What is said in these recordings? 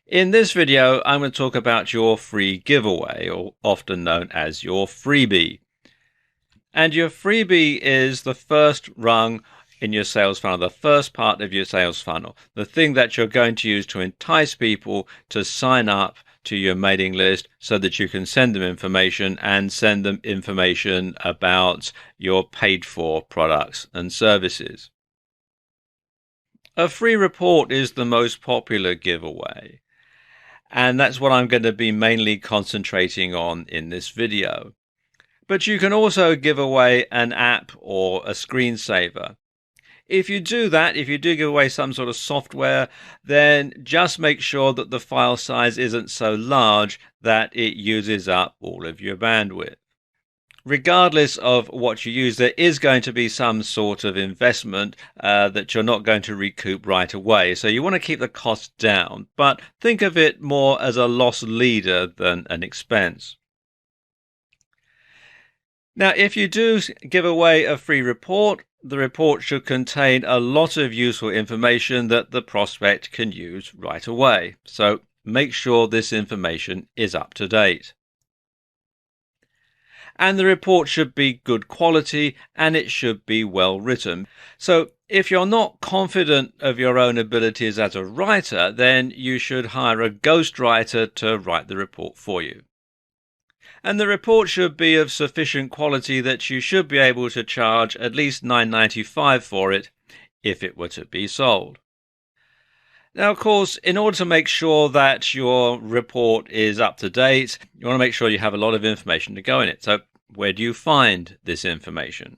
In this video, I'm going to talk about your free giveaway, or often known as your freebie. And your freebie is the first rung in your sales funnel, the first part of your sales funnel, the thing that you're going to use to entice people to sign up to your mailing list so that you can send them information and send them information about your paid for products and services. A free report is the most popular giveaway. And that's what I'm going to be mainly concentrating on in this video. But you can also give away an app or a screensaver. If you do that, if you do give away some sort of software, then just make sure that the file size isn't so large that it uses up all of your bandwidth. Regardless of what you use, there is going to be some sort of investment that you're not going to recoup right away. So you want to keep the cost down, but think of it more as a loss leader than an expense. Now, if you do give away a free report, the report should contain a lot of useful information that the prospect can use right away. So make sure this information is up to date. And the report should be good quality and it should be well written. So if you're not confident of your own abilities as a writer, then you should hire a ghostwriter to write the report for you. And the report should be of sufficient quality that you should be able to charge at least $9.95 for it if it were to be sold. Now, of course, in order to make sure that your report is up to date, you want to make sure you have a lot of information to go in it. So where do you find this information?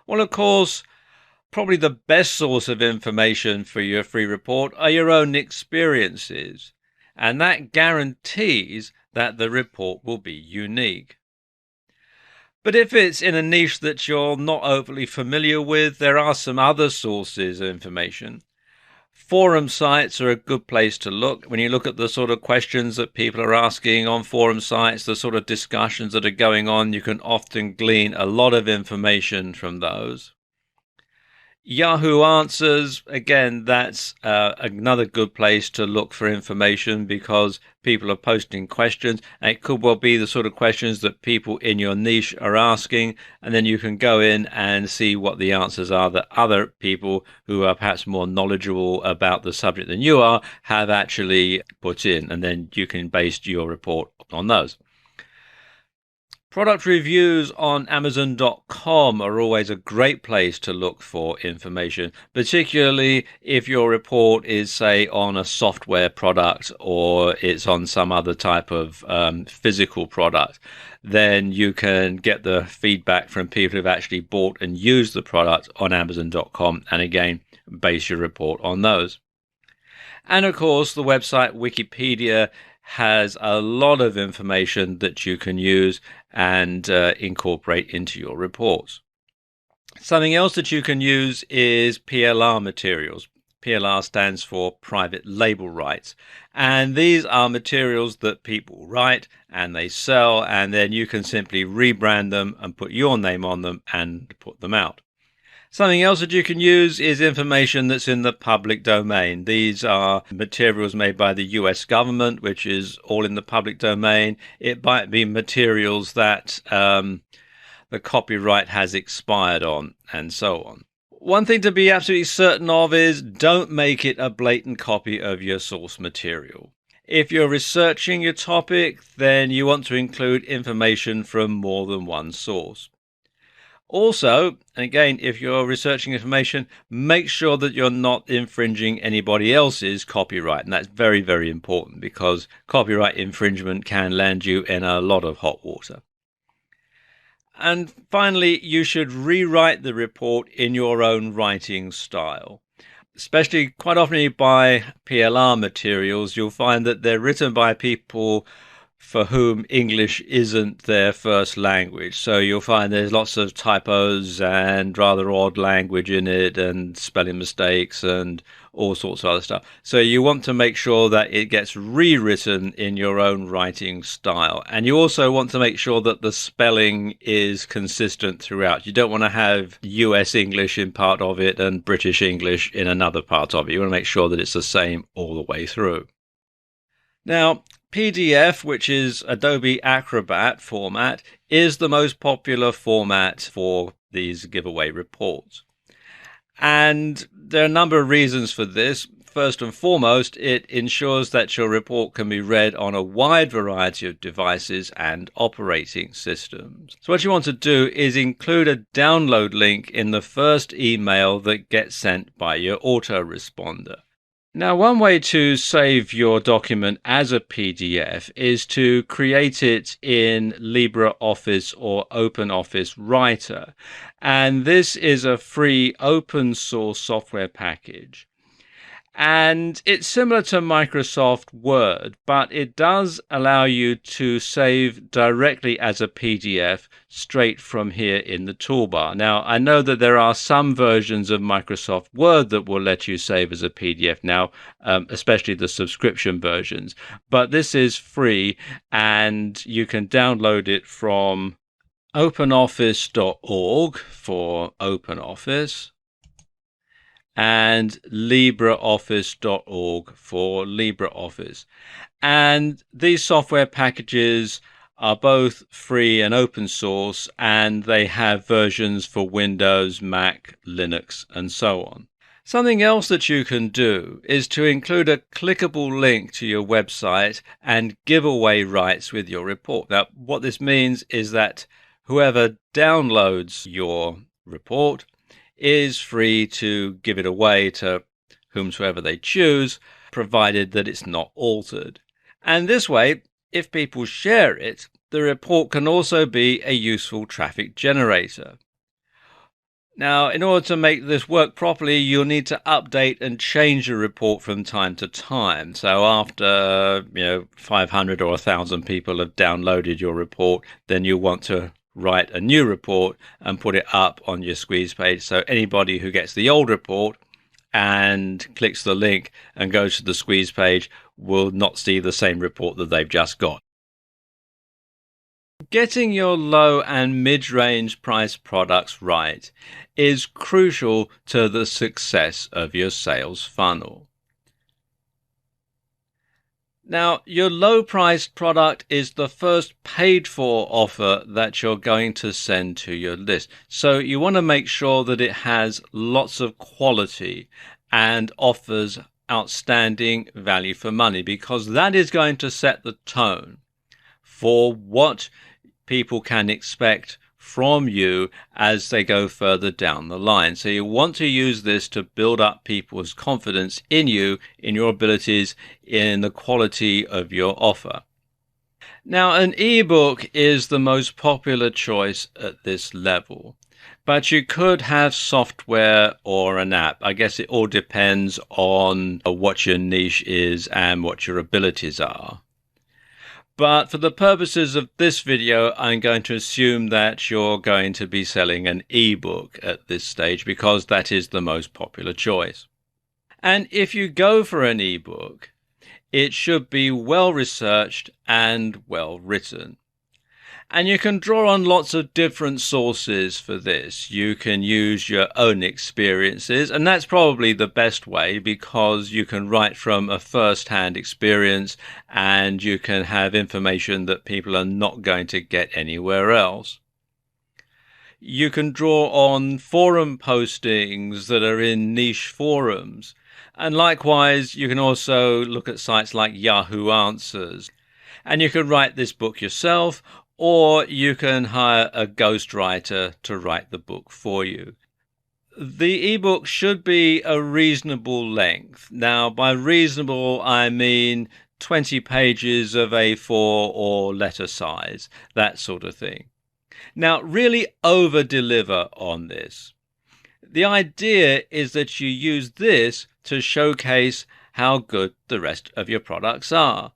Well, of course, probably the best source of information for your free report are your own experiences. And that guarantees that the report will be unique. But if it's in a niche that you're not overly familiar with, there are some other sources of information. Forum sites are a good place to look. When you look at the sort of questions that people are asking on forum sites, the sort of discussions that are going on, you can often glean a lot of information from those. Yahoo Answers, again, that's another good place to look for information because people are posting questions, and it could well be the sort of questions that people in your niche are asking, and then you can go in and see what the answers are that other people who are perhaps more knowledgeable about the subject than you are have actually put in, and then you can base your report on those. Product reviews on Amazon.com are always a great place to look for information, particularly if your report is, say, on a software product or it's on some other type of physical product. Then you can get the feedback from people who've actually bought and used the product on Amazon.com, and again, base your report on those. And of course, the website Wikipedia has a lot of information that you can use and incorporate into your reports. Something else that you can use is PLR materials. PLR stands for private label rights. And these are materials that people write and they sell, and then you can simply rebrand them and put your name on them and put them out. Something else that you can use is information that's in the public domain. These are materials made by the US government, which is all in the public domain. It might be materials that the copyright has expired on, and so on. One thing to be absolutely certain of is don't make it a blatant copy of your source material. If you're researching your topic, then you want to include information from more than one source. Also, and again, if you're researching information, make sure that you're not infringing anybody else's copyright. And that's very, very important because copyright infringement can land you in a lot of hot water. And finally, you should rewrite the report in your own writing style. Especially quite often you buy PLR materials, you'll find that they're written by people for whom English isn't their first language. So you'll find there's lots of typos and rather odd language in it and spelling mistakes and all sorts of other stuff. So you want to make sure that it gets rewritten in your own writing style. And you also want to make sure that the spelling is consistent throughout. You don't want to have US English in part of it and British English in another part of it. You want to make sure that it's the same all the way through. Now, PDF, which is Adobe Acrobat format, is the most popular format for these giveaway reports. And there are a number of reasons for this. First and foremost, it ensures that your report can be read on a wide variety of devices and operating systems. So what you want to do is include a download link in the first email that gets sent by your autoresponder. Now, one way to save your document as a PDF is to create it in LibreOffice or OpenOffice Writer. And this is a free open source software package. And it's similar to Microsoft Word, but it does allow you to save directly as a PDF straight from here in the toolbar. Now, I know that there are some versions of Microsoft Word that will let you save as a PDF now, especially the subscription versions. But this is free, and you can download it from openoffice.org for OpenOffice and LibreOffice.org for LibreOffice. And these software packages are both free and open source, and they have versions for Windows, Mac, Linux, and so on. Something else that you can do is to include a clickable link to your website and giveaway rights with your report. Now, what this means is that whoever downloads your report is free to give it away to whomsoever they choose, provided that it's not altered. And this way, if people share it, the report can also be a useful traffic generator. Now, in order to make this work properly, you'll need to update and change the report from time to time. So after 500 or 1,000 people have downloaded your report, then you'll want to write a new report and put it up on your squeeze page. So anybody who gets the old report and clicks the link and goes to the squeeze page will not see the same report that they've just got. Getting your low and mid-range price products right is crucial to the success of your sales funnel. Now, your low-priced product is the first paid-for offer that you're going to send to your list. So you want to make sure that it has lots of quality and offers outstanding value for money, because that is going to set the tone for what people can expect from you as they go further down the line. So you want to use this to build up people's confidence in you, in your abilities, in the quality of your offer. Now, an ebook is the most popular choice at this level, but you could have software or an app. I guess it all depends on what your niche is and what your abilities are. But for the purposes of this video, I'm going to assume that you're going to be selling an ebook at this stage, because that is the most popular choice. And if you go for an ebook, it should be well researched and well written. And you can draw on lots of different sources for this. You can use your own experiences, and that's probably the best way, because you can write from a first-hand experience and you can have information that people are not going to get anywhere else. You can draw on forum postings that are in niche forums. And likewise, you can also look at sites like Yahoo Answers. And you can write this book yourself, or you can hire a ghostwriter to write the book for you. The ebook should be a reasonable length. Now, by reasonable, I mean 20 pages of A4 or letter size, that sort of thing. Now, really over-deliver on this. The idea is that you use this to showcase how good the rest of your products are.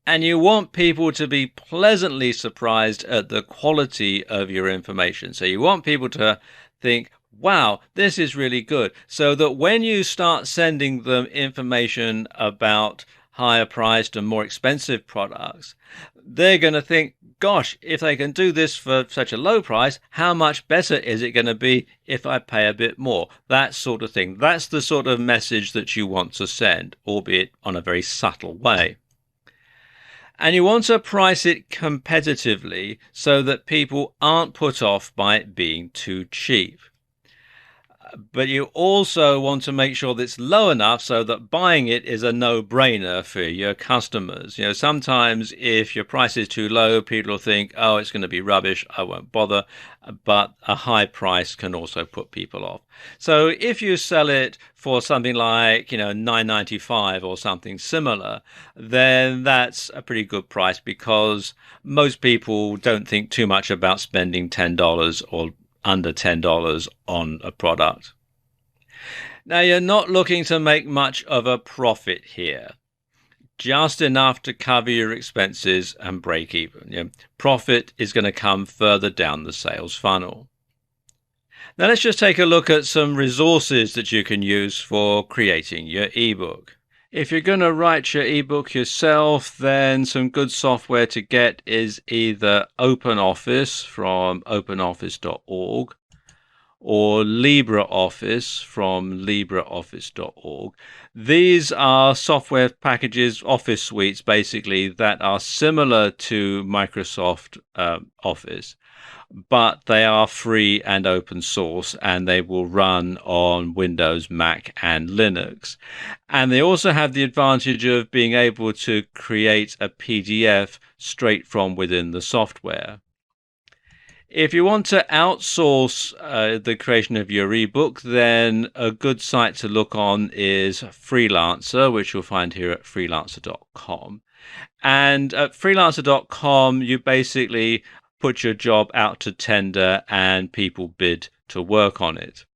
And you want people to be pleasantly surprised at the quality of your information. So you want people to think, wow, this is really good. So that when you start sending them information about higher priced and more expensive products, they're going to think, gosh, if they can do this for such a low price, how much better is it going to be if I pay a bit more? That sort of thing. That's the sort of message that you want to send, albeit on a very subtle way. And you want to price it competitively so that people aren't put off by it being too cheap. But you also want to make sure that it's low enough so that buying it is a no-brainer for your customers. You know, sometimes if your price is too low, people will think, oh, it's going to be rubbish, I won't bother. But a high price can also put people off. So if you sell it for something like, $9.95 or something similar, then that's a pretty good price because most people don't think too much about spending $10 or under $10 on a product. Now, you're not looking to make much of a profit here, just enough to cover your expenses and break even. Profit is going to come further down the sales funnel. Now, let's just take a look at some resources that you can use for creating your ebook. If you're going to write your ebook yourself, then some good software to get is either OpenOffice from openoffice.org or LibreOffice from libreoffice.org. These are software packages, office suites basically, that are similar to Microsoft Office, but they are free and open source, and they will run on Windows, Mac, and Linux. And they also have the advantage of being able to create a PDF straight from within the software. If you want to outsource the creation of your ebook, then a good site to look on is Freelancer, which you'll find here at freelancer.com. And at freelancer.com, you basically put your job out to tender and people bid to work on it.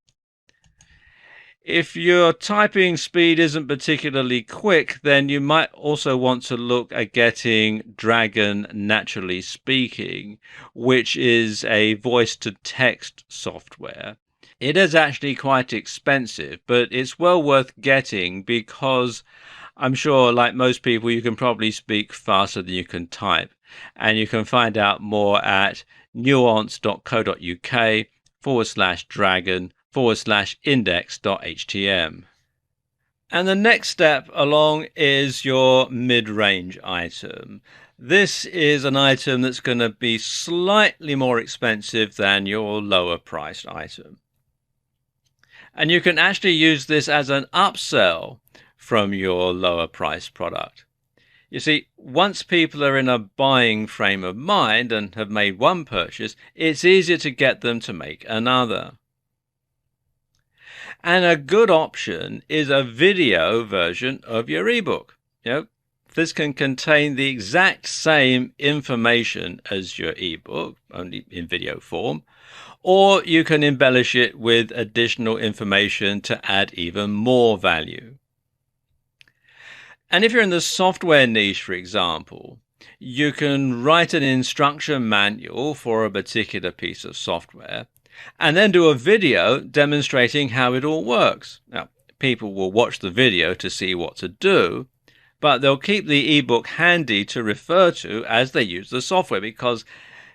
If your typing speed isn't particularly quick, then you might also want to look at getting Dragon Naturally Speaking, which is a voice-to-text software. It is actually quite expensive, but it's well worth getting because I'm sure, like most people, you can probably speak faster than you can type. And you can find out more at nuance.co.uk/dragon/index.htm. And the next step along is your mid-range item. This is an item that's going to be slightly more expensive than your lower priced item. And you can actually use this as an upsell from your lower priced product. You see, once people are in a buying frame of mind and have made one purchase, it's easier to get them to make another. And a good option is a video version of your ebook. This can contain the exact same information as your ebook, only in video form, or you can embellish it with additional information to add even more value. And if you're in the software niche, for example, you can write an instruction manual for a particular piece of software and then do a video demonstrating how it all works. Now, people will watch the video to see what to do, but they'll keep the ebook handy to refer to as they use the software because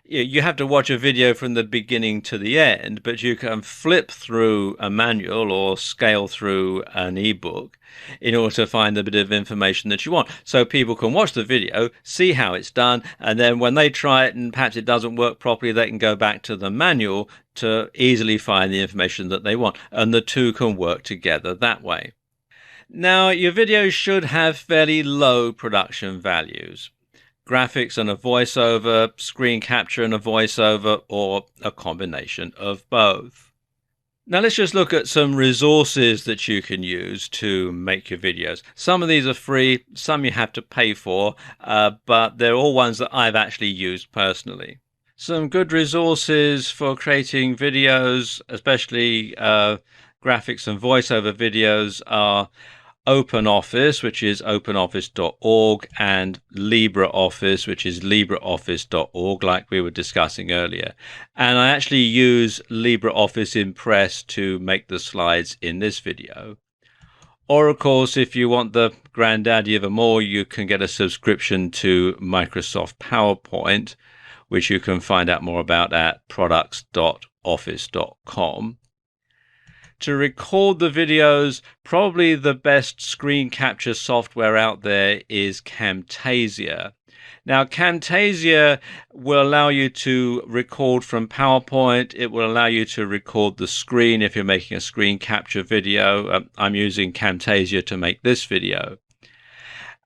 you have to watch a video from the beginning to the end, but you can flip through a manual or scale through an ebook in order to find the bit of information that you want. So people can watch the video, see how it's done, and then when they try it and perhaps it doesn't work properly, they can go back to the manual to easily find the information that they want. And the two can work together that way. Now, your videos should have fairly low production values. Graphics and a voiceover, screen capture and a voiceover, or a combination of both. Now let's just look at some resources that you can use to make your videos. Some of these are free, some you have to pay for, but they're all ones that I've actually used personally. Some good resources for creating videos, especially graphics and voiceover videos, are OpenOffice, which is openoffice.org, and LibreOffice, which is libreoffice.org, like we were discussing earlier. And I actually use LibreOffice Impress to make the slides in this video. Or, of course, if you want the granddaddy of them all, you can get a subscription to Microsoft PowerPoint, which you can find out more about at products.office.com. To record the videos, probably the best screen capture software out there is Camtasia. Now, Camtasia will allow you to record from PowerPoint. It will allow you to record the screen if you're making a screen capture video. I'm using Camtasia to make this video.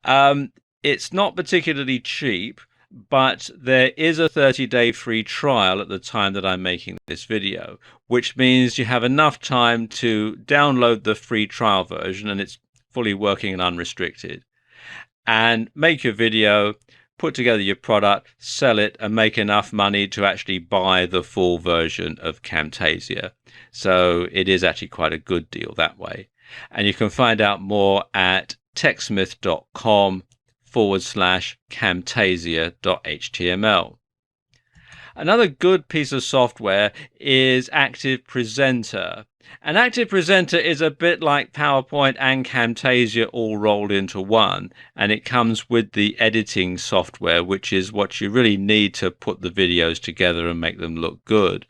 It's not particularly cheap, but there is a 30-day free trial at the time that I'm making this video, which means you have enough time to download the free trial version, and it's fully working and unrestricted, and make your video, put together your product, sell it, and make enough money to actually buy the full version of Camtasia. So it is actually quite a good deal that way. And you can find out more at techsmith.com/camtasia.html. Another good piece of software is Active Presenter. And Active Presenter is a bit like PowerPoint and Camtasia all rolled into one. And it comes with the editing software, which is what you really need to put the videos together and make them look good,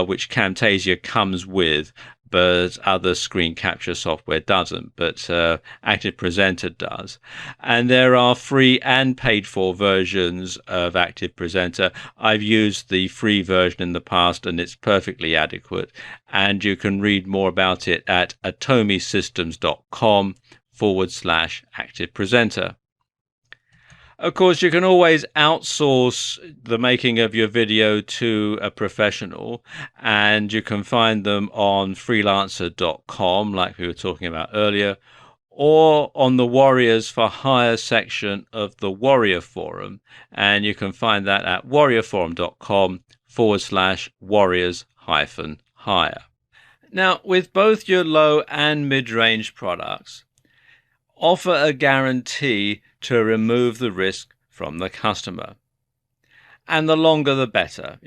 which Camtasia comes with, but other screen capture software doesn't, but Active Presenter does. And there are free and paid for versions of Active Presenter. I've used the free version in the past, and it's perfectly adequate. And you can read more about it at atomisystems.com/Active Presenter. Of course, you can always outsource the making of your video to a professional, and you can find them on freelancer.com, like we were talking about earlier, or on the Warriors for Hire section of the Warrior Forum, and you can find that at warriorforum.com/warriors-hire. Now, with both your low and mid-range products, offer a guarantee to remove the risk from the customer. And the longer the better.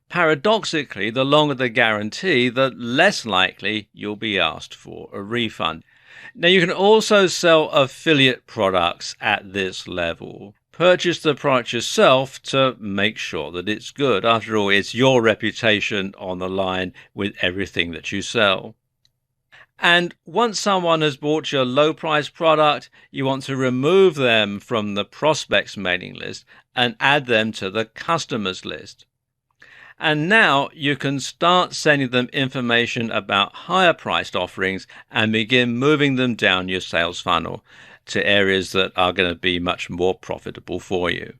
Paradoxically, the longer the guarantee, the less likely you'll be asked for a refund. Now, you can also sell affiliate products at this level. Purchase the product yourself to make sure that it's good. After all, it's your reputation on the line with everything that you sell. And once someone has bought your low price product, you want to remove them from the prospects mailing list and add them to the customers list. And now you can start sending them information about higher priced offerings and begin moving them down your sales funnel to areas that are going to be much more profitable for you.